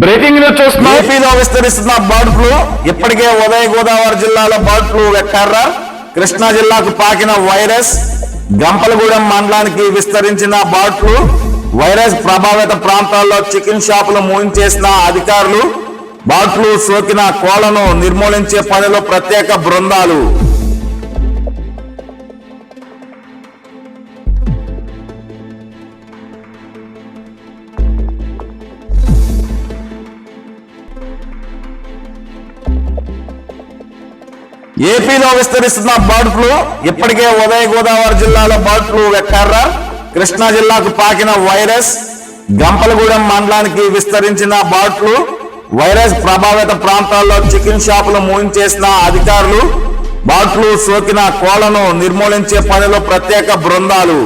Breaking news చూస్తున్నాం. ఏపీలో విస్తరిస్తున్న బర్డ్ ఫ్లూ. ఇప్పటికే ఉదయ గోదావరి జిల్లాలో బర్డ్ ఫ్లూ వెక్టార్, కృష్ణా జిల్లాకు పాకిన వైరస్, గంపలగూడెం మండలానికి విస్తరించిన బర్డ్ ఫ్లూ వైరస్ ప్రభావిత ప్రాంతాల్లో చికెన్ షాపులు మూయించేసిన అధికారులు. బర్డ్ ఫ్లూ సోకిన కోళ్లను నిర్మూలించే పనిలో ప్రత్యేక బృందాలు. ఏపీలో విస్తరిస్తున్న బర్డ్ ఫ్లూ. ఇప్పటికే ఉదయ గోదావరి జిల్లాలో బర్డ్ ఫ్లూ వెక్టార్, కృష్ణా జిల్లాకు పాకిన వైరస్, గంపలగూడెం మండలానికి విస్తరించిన బర్డ్ ఫ్లూ వైరస్ ప్రభావిత ప్రాంతాల్లో చికెన్ షాపులు మూయించేసిన అధికారులు. బర్డ్ ఫ్లూ సోకిన కోళ్లను నిర్మూలించే పనిలో ప్రత్యేక బృందాలు.